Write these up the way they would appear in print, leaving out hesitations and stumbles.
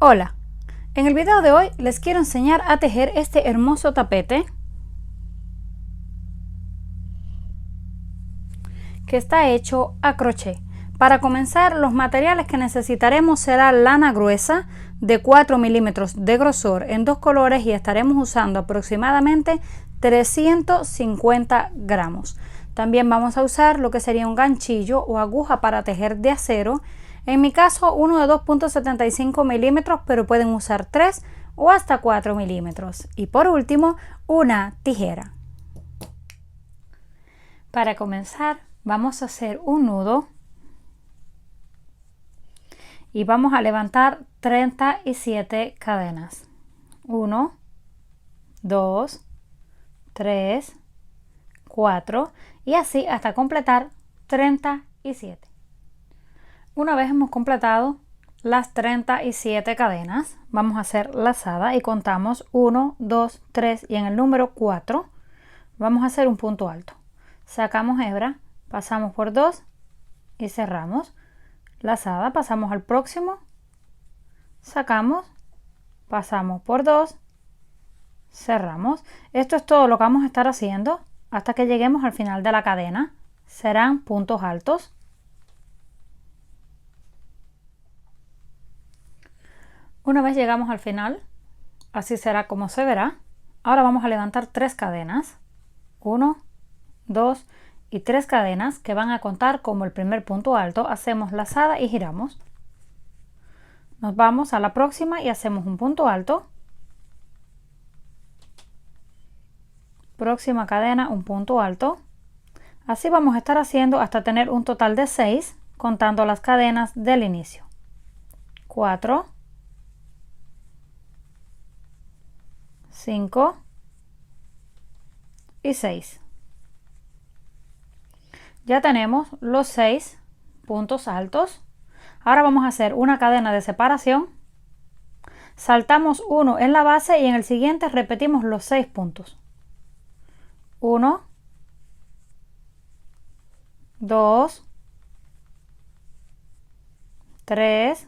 Hola, en el video de hoy les quiero enseñar a tejer este hermoso tapete que está hecho a crochet. Para comenzar, los materiales que necesitaremos será lana gruesa de 4 milímetros de grosor en dos colores y estaremos usando aproximadamente 350 gramos. También vamos a usar lo que sería un ganchillo o aguja para tejer de acero. En mi caso, uno de 2.75 milímetros, pero pueden usar 3 o hasta 4 milímetros. Y por último, una tijera. Para comenzar, vamos a hacer un nudo y vamos a levantar 37 cadenas. 1, 2, 3, 4 y así hasta completar 37. Una vez hemos completado las 37 cadenas, vamos a hacer lazada y contamos 1, 2, 3 y en el número 4 vamos a hacer un punto alto. Sacamos hebra, pasamos por 2 y cerramos. Lazada, pasamos al próximo, sacamos, pasamos por 2, cerramos. Esto es todo lo que vamos a estar haciendo hasta que lleguemos al final de la cadena. Serán puntos altos. Una vez llegamos al final, así será como se verá. Ahora vamos a levantar 3 cadenas. 1, 2 y 3 cadenas que van a contar como el primer punto alto. Hacemos lazada y giramos. Nos vamos a la próxima y hacemos un punto alto. Próxima cadena, un punto alto. Así vamos a estar haciendo hasta tener un total de 6, contando las cadenas del inicio. 4, 5 y 6. Ya tenemos los 6 puntos altos. Ahora vamos a hacer una cadena de separación. Saltamos uno en la base y en el siguiente repetimos los 6 puntos. 1, 2, 3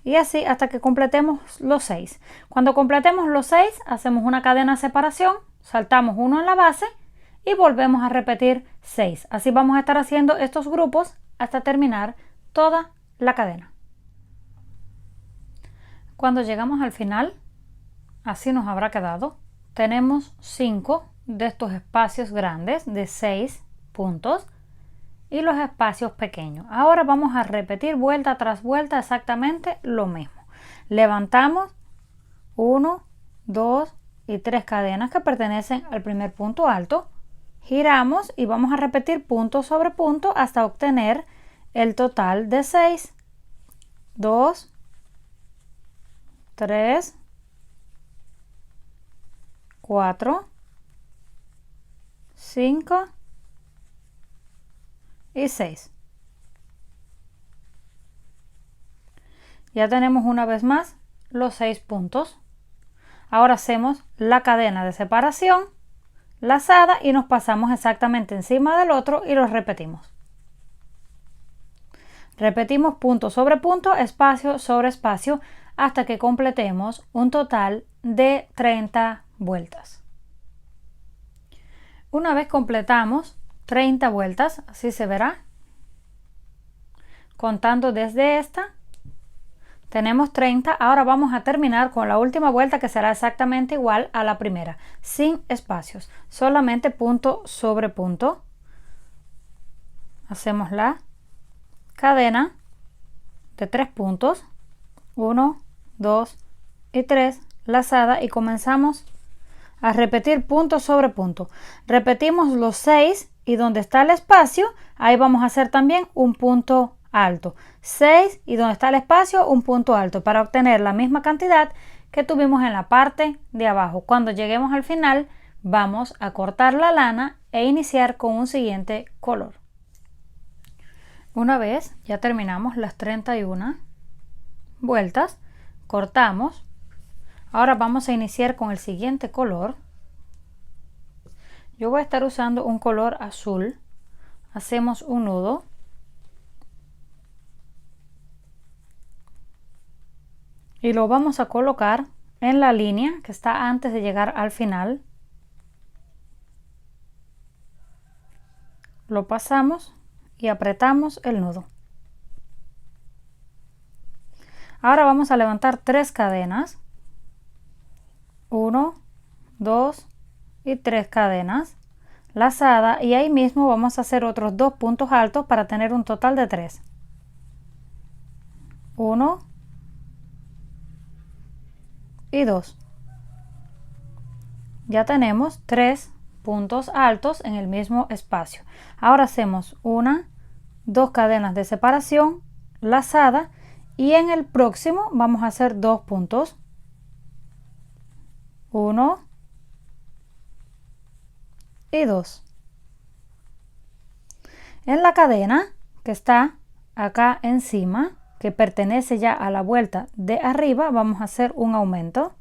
y así hasta que completemos los 6. Cuando completemos los 6 hacemos una cadena de separación, saltamos uno en la base y volvemos a repetir 6. Así vamos a estar haciendo estos grupos hasta terminar toda la cadena. Cuando llegamos al final, así nos habrá quedado. Tenemos 5 de estos espacios grandes de 6 puntos y los espacios pequeños. Ahora vamos a repetir vuelta tras vuelta exactamente lo mismo. Levantamos 1, 2 y 3 cadenas que pertenecen al primer punto alto. Giramos y vamos a repetir punto sobre punto hasta obtener el total de 6. 2, 3, 4, 5 y 6. Ya tenemos una vez más los 6 puntos. Ahora hacemos la cadena de separación, lazada y nos pasamos exactamente encima del otro y los repetimos. Repetimos punto sobre punto, espacio sobre espacio hasta que completemos un total de 30 vueltas. Una vez completamos 30 vueltas, así se verá. Contando desde esta, tenemos 30. Ahora vamos a terminar con la última vuelta que será exactamente igual a la primera, sin espacios, solamente punto sobre punto. Hacemos la cadena de 3 puntos, 1, 2 y 3, lazada y comenzamos a repetir punto sobre punto. Repetimos los 6 y donde está el espacio, ahí vamos a hacer también un punto alto. 6 y donde está el espacio, un punto alto para obtener la misma cantidad que tuvimos en la parte de abajo. Cuando lleguemos al final, vamos a cortar la lana e iniciar con un siguiente color. Una vez ya terminamos las 31 vueltas, cortamos. Ahora vamos a iniciar con el siguiente color. Yo voy a estar usando un color azul. Hacemos un nudo y lo vamos a colocar en la línea que está antes de llegar al final. Lo pasamos y apretamos el nudo. Ahora vamos a levantar 3 cadenas, 1, 2 y 3 cadenas lazada, y ahí mismo vamos a hacer otros 2 puntos altos para tener un total de 3. 1 y 2. Ya tenemos 3 puntos altos en el mismo espacio. Ahora hacemos 1, 2 cadenas de separación lazada, y en el próximo vamos a hacer 2 puntos, 1 y 2. En la cadena que está acá encima, que pertenece ya a la vuelta de arriba, vamos a hacer un aumento,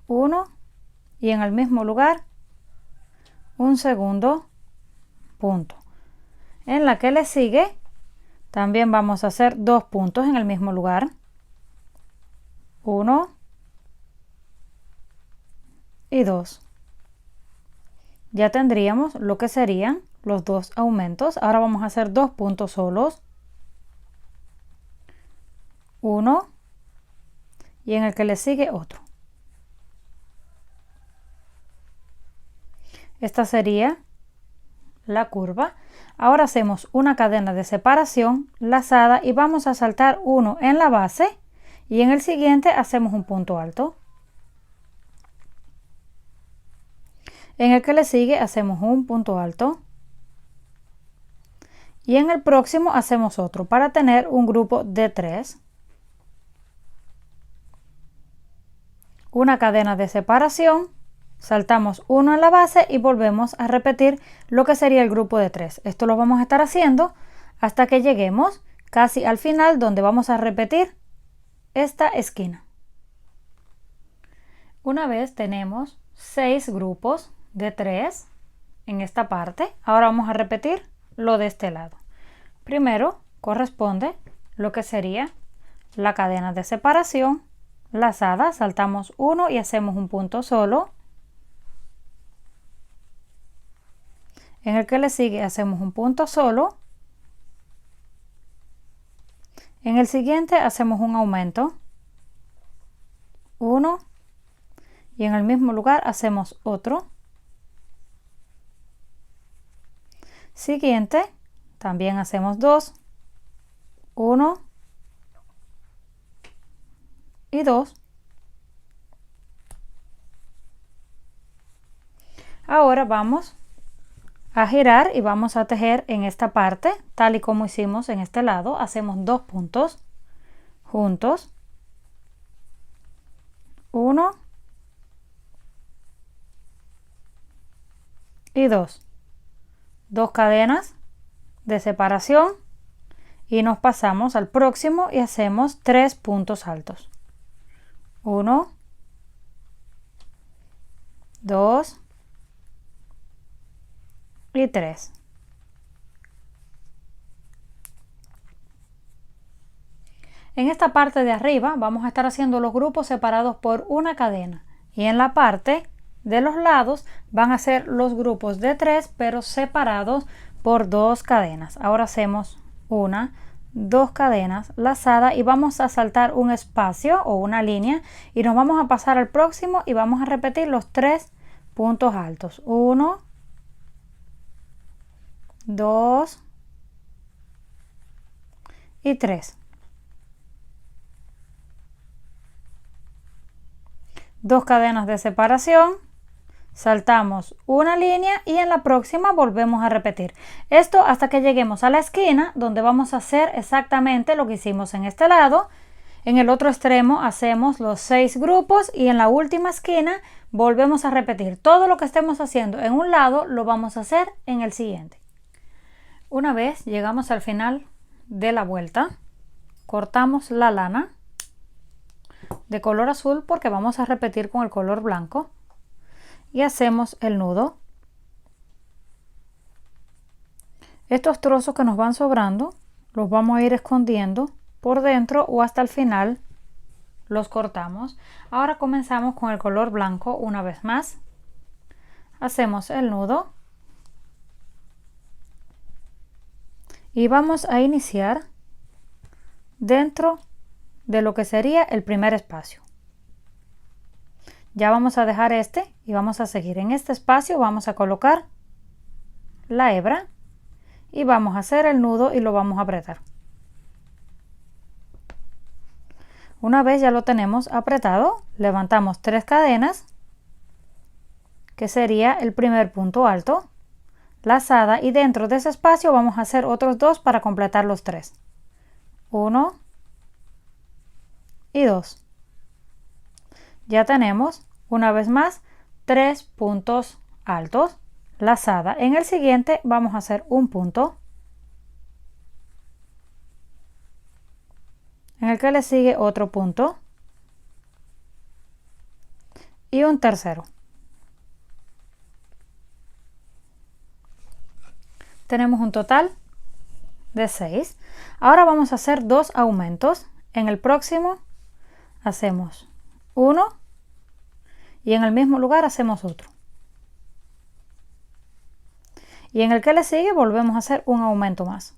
1, y en el mismo lugar un segundo punto. En la que le sigue también vamos a hacer 2 puntos en el mismo lugar, 1 y 2. Ya tendríamos lo que serían los 2 aumentos. Ahora vamos a hacer 2 puntos solos, 1, y en el que le sigue otro. Esta sería la curva. Ahora hacemos una cadena de separación lazada y vamos a saltar uno en la base, y en el siguiente hacemos un punto alto. En el que le sigue hacemos un punto alto, y en el próximo hacemos otro para tener un grupo de 3. Una cadena de separación, saltamos uno en la base y volvemos a repetir lo que sería el grupo de 3. Esto lo vamos a estar haciendo hasta que lleguemos casi al final, donde vamos a repetir esta esquina. Una vez tenemos 6 grupos de 3 en esta parte, ahora vamos a repetir lo de este lado. Primero corresponde lo que sería la cadena de separación lazada, saltamos uno y hacemos un punto solo. En el que le sigue hacemos un punto solo. En el siguiente hacemos un aumento, 1, y en el mismo lugar hacemos otro. Siguiente, también hacemos 2, 1 y 2. Ahora vamos a girar y vamos a tejer en esta parte, tal y como hicimos en este lado. Hacemos 2 puntos juntos, 1 y 2. 2 cadenas de separación y nos pasamos al próximo y hacemos 3 puntos altos, 1, 2 y 3. En esta parte de arriba vamos a estar haciendo los grupos separados por una cadena, y en la parte de los lados van a ser los grupos de 3 pero separados por 2 cadenas. Ahora hacemos 1, 2 cadenas lazadas y vamos a saltar un espacio o una línea y nos vamos a pasar al próximo y vamos a repetir los 3 puntos altos, 1, 2 y 3. 2 cadenas de separación, saltamos una línea y en la próxima volvemos a repetir esto hasta que lleguemos a la esquina, donde vamos a hacer exactamente lo que hicimos en este lado. En el otro extremo hacemos los 6 grupos y en la última esquina volvemos a repetir todo lo que estemos haciendo en un lado, lo vamos a hacer en el siguiente. Una vez llegamos al final de la vuelta, cortamos la lana de color azul porque vamos a repetir con el color blanco y hacemos el nudo. Estos trozos que nos van sobrando los vamos a ir escondiendo por dentro o hasta el final los cortamos. Ahora comenzamos con el color blanco una vez más. Hacemos el nudo y vamos a iniciar dentro de lo que sería el primer espacio. Ya vamos a dejar este y vamos a seguir en este espacio. Vamos a colocar la hebra y vamos a hacer el nudo y lo vamos a apretar. Una vez ya lo tenemos apretado, levantamos 3 cadenas, que sería el primer punto alto, lazada, y dentro de ese espacio vamos a hacer otros 2 para completar los 3. 1 y 2. Ya tenemos una vez más 3 puntos altos, lazada. En el siguiente vamos a hacer un punto, en el que le sigue otro punto y un tercero. Tenemos un total de 6. Ahora vamos a hacer 2 aumentos. En el próximo hacemos uno y en el mismo lugar hacemos otro. Y en el que le sigue volvemos a hacer un aumento más.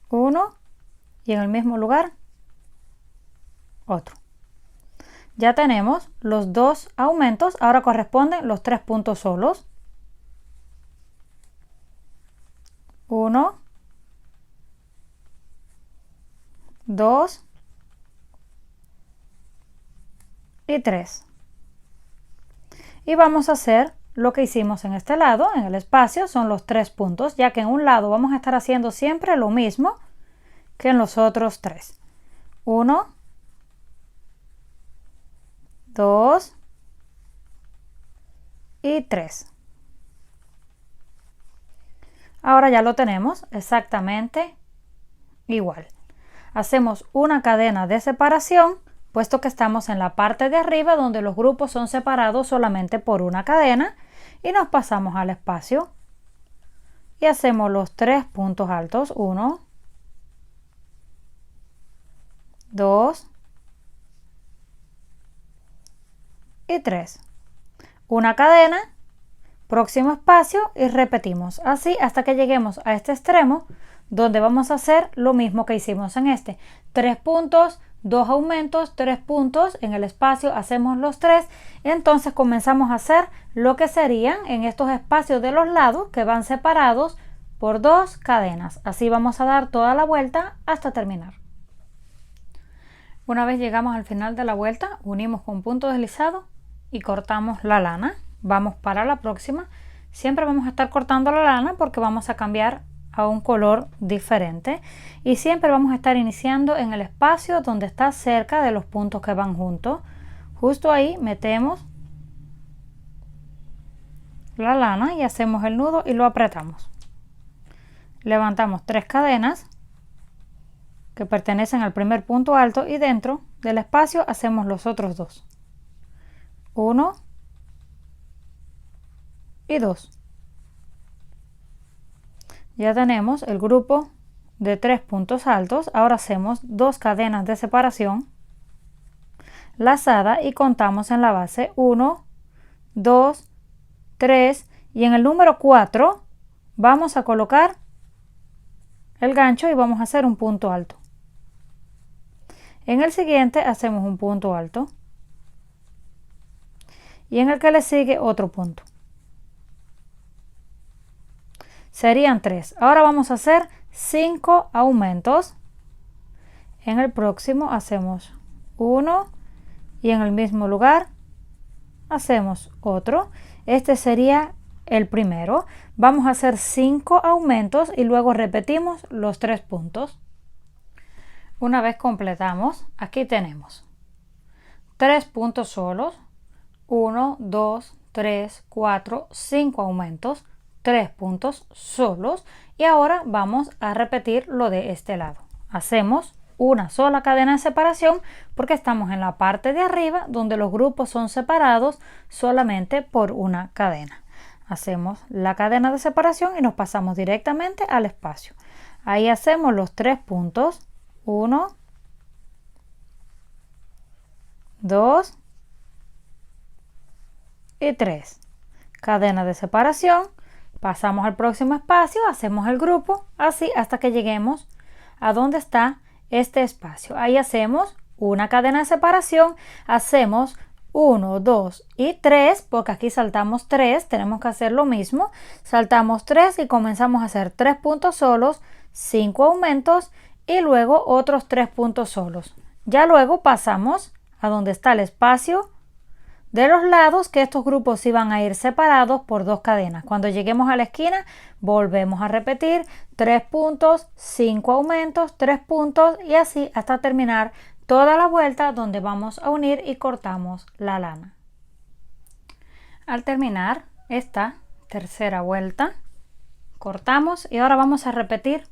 Uno y en el mismo lugar otro. Ya tenemos los 2 aumentos. Ahora corresponden los 3 puntos solos. 1, 2 y 3. Y vamos a hacer lo que hicimos en este lado. En el espacio son los 3 puntos, ya que en un lado vamos a estar haciendo siempre lo mismo que en los otros 3. 1, 2 y 3. Ahora ya lo tenemos exactamente igual. Hacemos una cadena de separación, puesto que estamos en la parte de arriba donde los grupos son separados solamente por una cadena, y nos pasamos al espacio y hacemos los 3 puntos altos. 1, 2 y 3. Una cadena, próximo espacio y repetimos así hasta que lleguemos a este extremo, donde vamos a hacer lo mismo que hicimos en este. 3 puntos, 2 aumentos, 3 puntos, en el espacio hacemos los 3, entonces comenzamos a hacer lo que serían en estos espacios de los lados que van separados por 2 cadenas. Así vamos a dar toda la vuelta hasta terminar. Una vez llegamos al final de la vuelta, unimos con punto deslizado y cortamos la lana. Vamos para la próxima. Siempre vamos a estar cortando la lana porque vamos a cambiar a un color diferente, y siempre vamos a estar iniciando en el espacio donde está cerca de los puntos que van juntos. Justo ahí metemos la lana y hacemos el nudo y lo apretamos. Levantamos 3 cadenas que pertenecen al primer punto alto y dentro del espacio hacemos los otros 2. 1 y 2. Ya tenemos el grupo de 3 puntos altos. Ahora hacemos 2 cadenas de separación lazada y contamos en la base 1, 2, 3, y en el número 4 vamos a colocar el gancho y vamos a hacer un punto alto. En el siguiente hacemos un punto alto y en el que le sigue otro punto. Serían 3. Ahora vamos a hacer 5 aumentos. En el próximo hacemos 1 y en el mismo lugar hacemos otro. Este sería el primero. Vamos a hacer 5 aumentos y luego repetimos los 3 puntos. Una vez completamos, aquí tenemos 3 puntos solos, 1, 2, 3, 4, 5 aumentos, 3 puntos solos, y ahora vamos a repetir lo de este lado. Hacemos una sola cadena de separación porque estamos en la parte de arriba donde los grupos son separados solamente por una cadena. hacemos la cadena de separación y nos pasamos directamente al espacio. Ahí hacemos los 3 puntos, 1, 2 y 3. Cadena de separación, pasamos al próximo espacio, hacemos el grupo, así hasta que lleguemos a donde está este espacio. Ahí hacemos una cadena de separación, hacemos 1, 2 y 3, porque aquí saltamos 3, tenemos que hacer lo mismo, saltamos 3 y comenzamos a hacer 3 puntos solos, 5 aumentos y luego otros 3 puntos solos. Ya luego pasamos a donde está el espacio de los lados, que estos grupos iban a ir separados por 2 cadenas. Cuando lleguemos a la esquina, volvemos a repetir 3 puntos, 5 aumentos, 3 puntos y así hasta terminar toda la vuelta donde vamos a unir y cortamos la lana. Al terminar esta tercera vuelta, cortamos y ahora vamos a repetir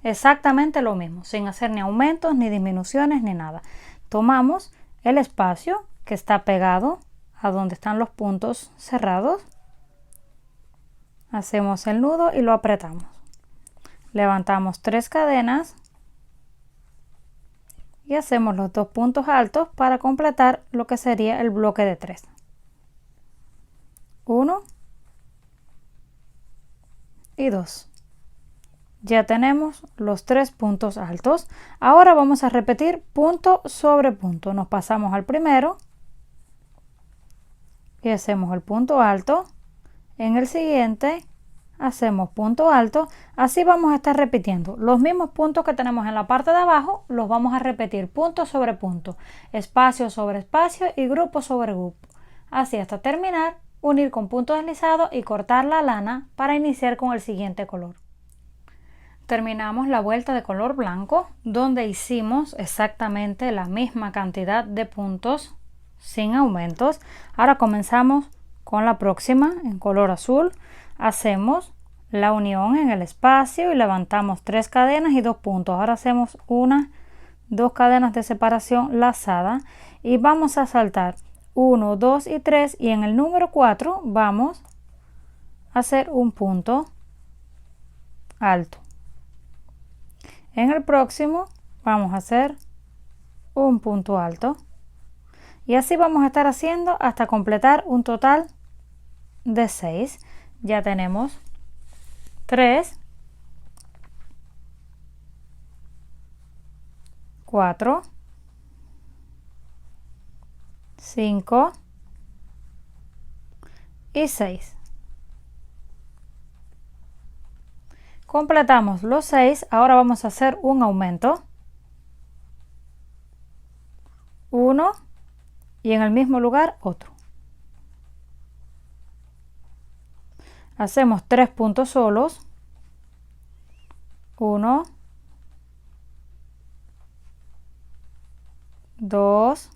exactamente lo mismo, sin hacer ni aumentos, ni disminuciones, ni nada. Tomamos el espacio que está pegado a donde están los puntos cerrados, hacemos el nudo y lo apretamos. Levantamos 3 cadenas y hacemos los 2 puntos altos para completar lo que sería el bloque de 3. 1 y 2. Ya tenemos los 3 puntos altos. Ahora vamos a repetir punto sobre punto. Nos pasamos al primero y hacemos el punto alto. En el siguiente hacemos punto alto. Así vamos a estar repitiendo los mismos puntos que tenemos en la parte de abajo, los vamos a repetir punto sobre punto, espacio sobre espacio y grupo sobre grupo, así hasta terminar, unir con punto deslizado y cortar la lana para iniciar con el siguiente color. Terminamos la vuelta de color blanco, donde hicimos exactamente la misma cantidad de puntos sin aumentos. Ahora comenzamos con la próxima en color azul. Hacemos la unión en el espacio y levantamos 3 cadenas y 2 puntos. Ahora hacemos 2 cadenas de separación lazada y vamos a saltar 1, 2 y 3 y en el número 4 vamos a hacer un punto alto. En el próximo vamos a hacer un punto alto y así vamos a estar haciendo hasta completar un total de 6. Ya tenemos 3, 4, 5 y 6. Completamos los 6, ahora vamos a hacer un aumento. 1 y en el mismo lugar otro. Hacemos 3 puntos solos. 1, 2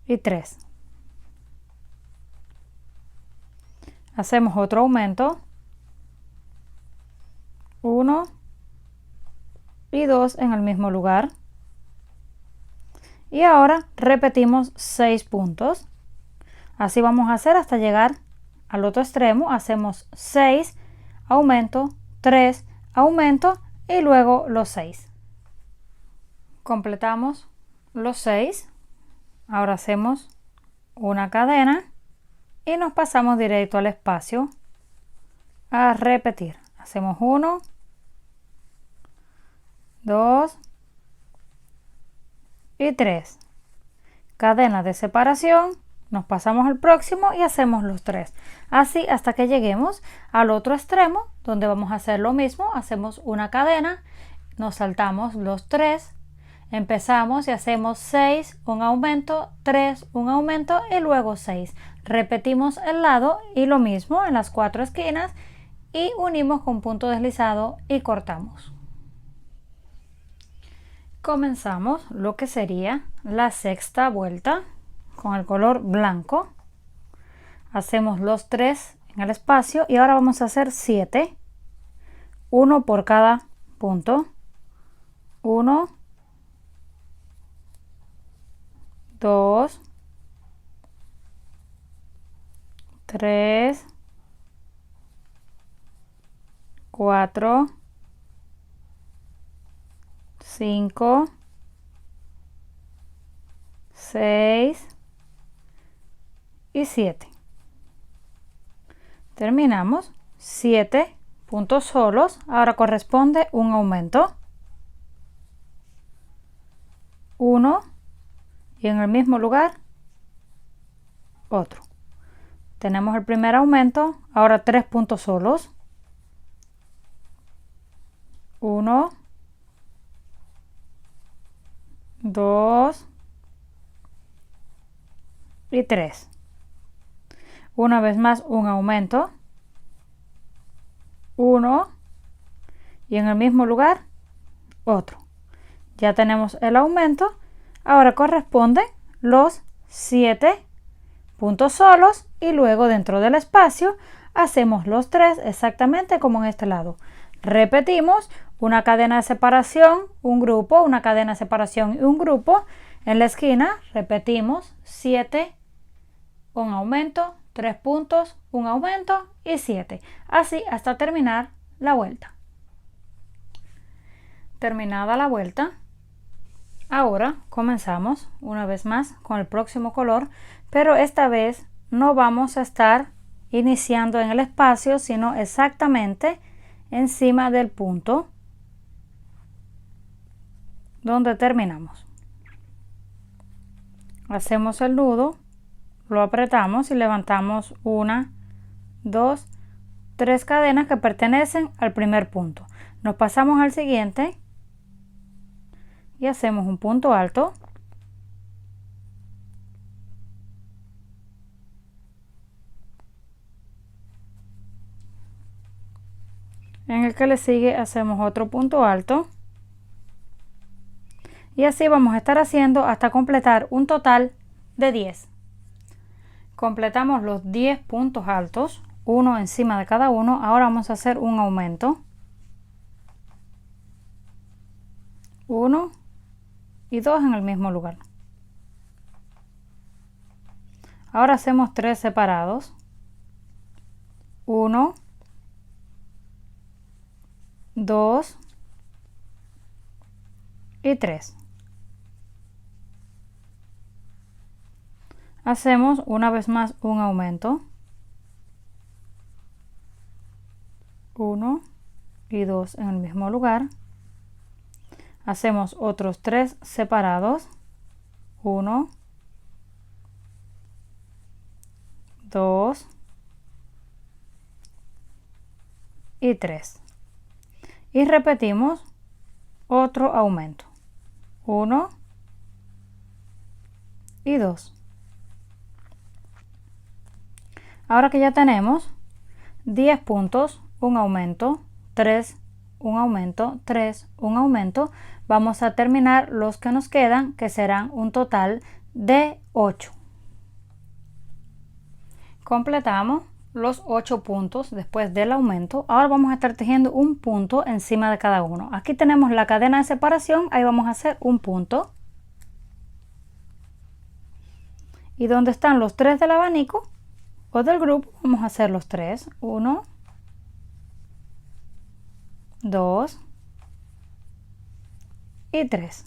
y 3. Hacemos otro aumento. 1 y 2 en el mismo lugar. Y ahora repetimos 6 puntos. Así vamos a hacer hasta llegar al otro extremo. Hacemos 6, aumento, 3, aumento y luego los 6. Completamos los 6. Ahora hacemos una cadena y nos pasamos directo al espacio a repetir. Hacemos 1, 2 y 3. Cadena de separación, nos pasamos al próximo y hacemos los 3. Así hasta que lleguemos al otro extremo donde vamos a hacer lo mismo. Hacemos una cadena, nos saltamos los 3, empezamos y hacemos 6, un aumento, 3, un aumento y luego 6. Repetimos el lado y lo mismo en las 4 esquinas y unimos con punto deslizado y cortamos. Comenzamos lo que sería la sexta vuelta con el color blanco. Hacemos los 3 en el espacio y ahora vamos a hacer 7, 1 por cada punto. 1, 2, 3, 4, 5, 6 y 7. Terminamos 7 puntos solos. Ahora corresponde un aumento. 1 y en el mismo lugar otro. Tenemos el primer aumento. Ahora 3 puntos solos. 1, 2 y 3. Una vez más un aumento. 1 y en el mismo lugar otro. Ya tenemos el aumento. Ahora corresponden los 7 puntos solos y luego dentro del espacio hacemos los 3 exactamente como en este lado. Repetimos una cadena de separación, un grupo, una cadena de separación y un grupo. En la esquina repetimos 7, un aumento, 3 puntos, un aumento y 7. Así hasta terminar la vuelta. Terminada la vuelta, ahora comenzamos una vez más con el próximo color, pero esta vez no vamos a estar iniciando en el espacio, sino exactamente encima del punto donde terminamos. Hacemos el nudo, lo apretamos y levantamos 1, 2, 3 cadenas que pertenecen al primer punto. Nos pasamos al siguiente y hacemos un punto alto. En el que le sigue hacemos otro punto alto. Y así vamos a estar haciendo hasta completar un total de 10. Completamos los 10 puntos altos, uno encima de cada uno. Ahora vamos a hacer un aumento. 1 y 2 en el mismo lugar. Ahora hacemos 3 separados. 1, 2 y 3. Hacemos una vez más un aumento. 1 y 2 en el mismo lugar. Hacemos otros 3 separados. 1, 2 y 3. Y repetimos otro aumento. 1 y 2. Ahora que ya tenemos 10 puntos, un aumento, 3, un aumento, 3, un aumento, vamos a terminar los que nos quedan, que serán un total de 8. Completamos los 8 puntos después del aumento. Ahora vamos a estar tejiendo un punto encima de cada uno. Aquí tenemos la cadena de separación, ahí vamos a hacer un punto. Y donde están los 3 del abanico o del grupo, vamos a hacer los 3. 1, 2 y 3.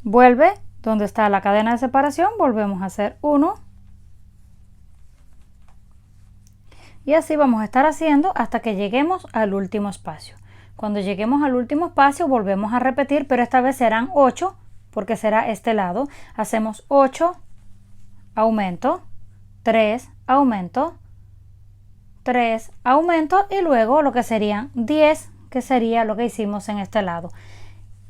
Vuelve donde está la cadena de separación, volvemos a hacer 1. Y así vamos a estar haciendo hasta que lleguemos al último espacio. Cuando lleguemos al último espacio volvemos a repetir, pero esta vez serán 8 porque será este lado. Hacemos 8, aumento, 3, aumento, 3, aumento y luego lo que serían 10, que sería lo que hicimos en este lado.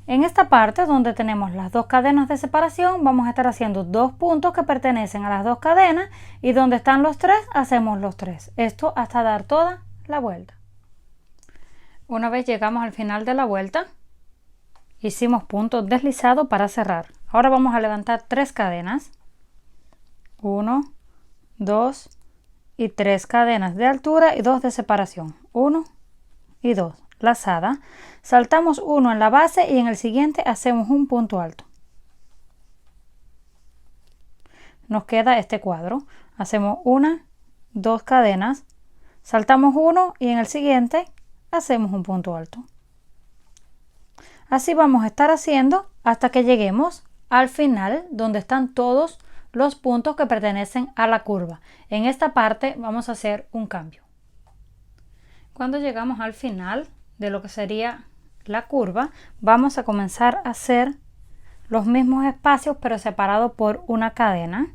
En esta parte donde tenemos las dos cadenas de separación vamos a estar haciendo 2 puntos que pertenecen a las 2 cadenas y donde están los 3 hacemos los 3. Esto hasta dar toda la vuelta. Una vez llegamos al final de la vuelta, hicimos puntos deslizados para cerrar. Ahora vamos a levantar 3 cadenas. 1, 2 y 3 cadenas de altura y 2 de separación. 1 y 2. Lazada. Saltamos uno en la base y en el siguiente hacemos un punto alto. Nos queda este cuadro. hacemos una, dos cadenas, saltamos uno y en el siguiente hacemos un punto alto. Así vamos a estar haciendo hasta que lleguemos al final donde están todos los puntos que pertenecen a la curva. En esta parte vamos a hacer un cambio. Cuando llegamos al final de lo que sería la curva, vamos a comenzar a hacer los mismos espacios pero separados por una cadena.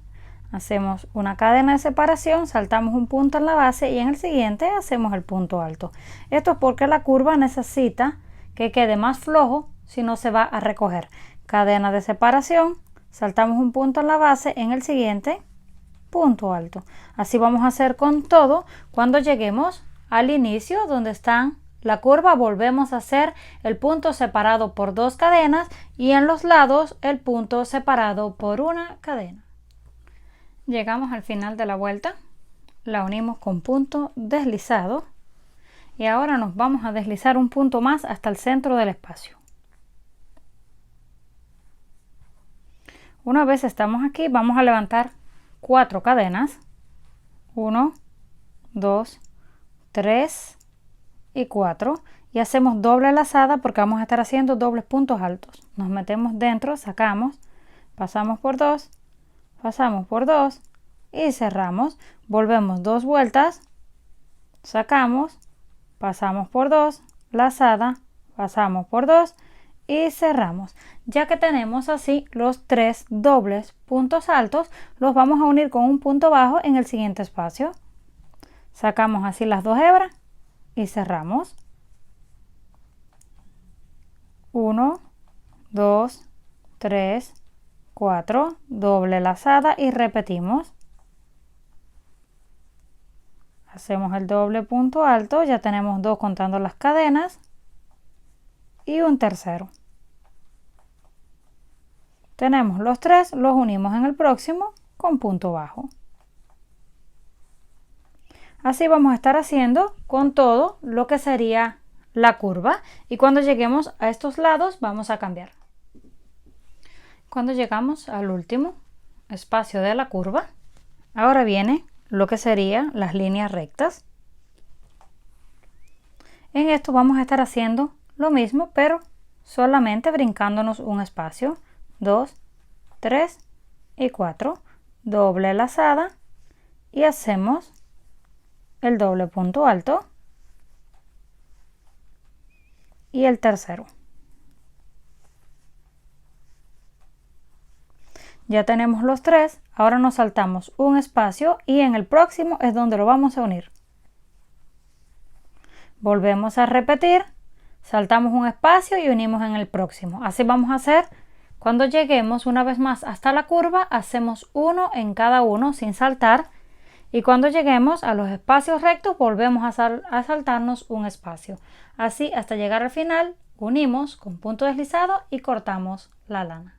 Hacemos una cadena de separación, saltamos un punto en la base y en el siguiente hacemos el punto alto. Esto es porque la curva necesita que quede más flojo si no se va a recoger. Cadena de separación, saltamos un punto en la base, en el siguiente punto alto. Así vamos a hacer con todo. Cuando lleguemos al inicio donde están la curva, volvemos a hacer el punto separado por dos cadenas y en los lados el punto separado por una cadena. Llegamos al final de la vuelta, la unimos con punto deslizado y ahora nos vamos a deslizar un punto más hasta el centro del espacio. Una vez estamos aquí, vamos a levantar 4 cadenas, 1, 2, 3 y 4 y hacemos doble lazada porque vamos a estar haciendo dobles puntos altos. Nos metemos dentro, sacamos, pasamos por 2, pasamos por 2 y cerramos. Volvemos 2 vueltas, sacamos, pasamos por 2, lazada, pasamos por 2 y cerramos. Ya que tenemos así los 3 dobles puntos altos, los vamos a unir con un punto bajo en el siguiente espacio. Sacamos así las 2 hebras y cerramos. 1, 2, 3, 4, doble lazada y repetimos. Hacemos el doble punto alto, ya tenemos 2 contando las cadenas y un tercero. Tenemos los 3, los unimos en el próximo con punto bajo. Así vamos a estar haciendo con todo lo que sería la curva y cuando lleguemos a estos lados vamos a cambiar. Cuando llegamos al último espacio de la curva, ahora viene lo que serían las líneas rectas. En esto vamos a estar haciendo lo mismo pero solamente brincándonos un espacio, 2, 3 y 4, doble lazada y hacemos el doble punto alto y el tercero. Ya tenemos los 3, ahora nos saltamos un espacio y en el próximo es donde lo vamos a unir. Volvemos a repetir, saltamos un espacio y unimos en el próximo. Así vamos a hacer cuando lleguemos una vez más hasta la curva, hacemos uno en cada uno sin saltar y cuando lleguemos a los espacios rectos volvemos a saltarnos un espacio. Así hasta llegar al final, unimos con punto deslizado y cortamos la lana.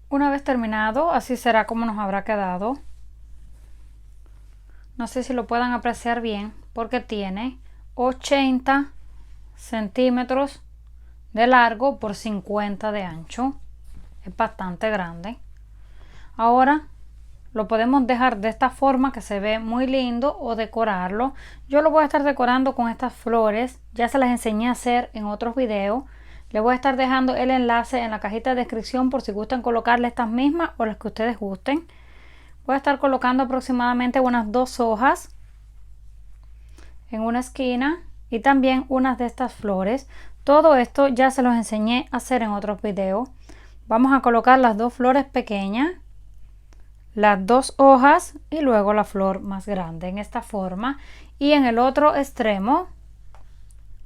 Una vez terminado, así será como nos habrá quedado. No sé si lo puedan apreciar bien porque tiene 80 centímetros de largo por 50 de ancho. Es bastante grande. Ahora lo podemos dejar de esta forma que se ve muy lindo o decorarlo. Yo lo voy a estar decorando con estas flores. Ya se las enseñé a hacer en otros videos. Les voy a estar dejando el enlace en la cajita de descripción por si gustan colocarle estas mismas o las que ustedes gusten. Voy a estar colocando aproximadamente unas 2 hojas en una esquina y también unas de estas flores. Todo esto ya se los enseñé a hacer en otros videos. Vamos a colocar las 2 flores pequeñas, las 2 hojas y luego la flor más grande en esta forma. Y en el otro extremo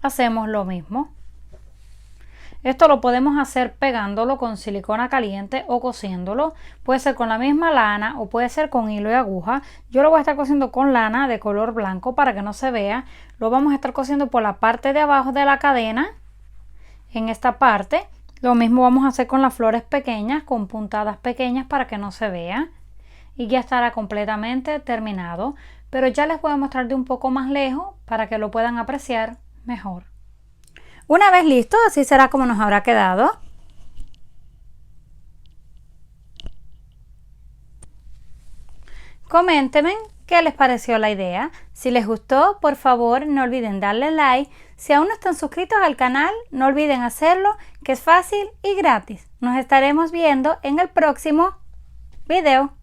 hacemos lo mismo. Esto lo podemos hacer pegándolo con silicona caliente o cosiéndolo. Puede ser con la misma lana o puede ser con hilo y aguja. Yo lo voy a estar cosiendo con lana de color blanco para que no se vea. Lo vamos a estar cosiendo por la parte de abajo de la cadena. En esta parte. Lo mismo vamos a hacer con las flores pequeñas, con puntadas pequeñas para que no se vea. Y ya estará completamente terminado. Pero ya les voy a mostrar de un poco más lejos para que lo puedan apreciar mejor. Una vez listo, así será como nos habrá quedado. Coméntenme qué les pareció la idea. Si les gustó, por favor, no olviden darle like. Si aún no están suscritos al canal, no olviden hacerlo, que es fácil y gratis. Nos estaremos viendo en el próximo video.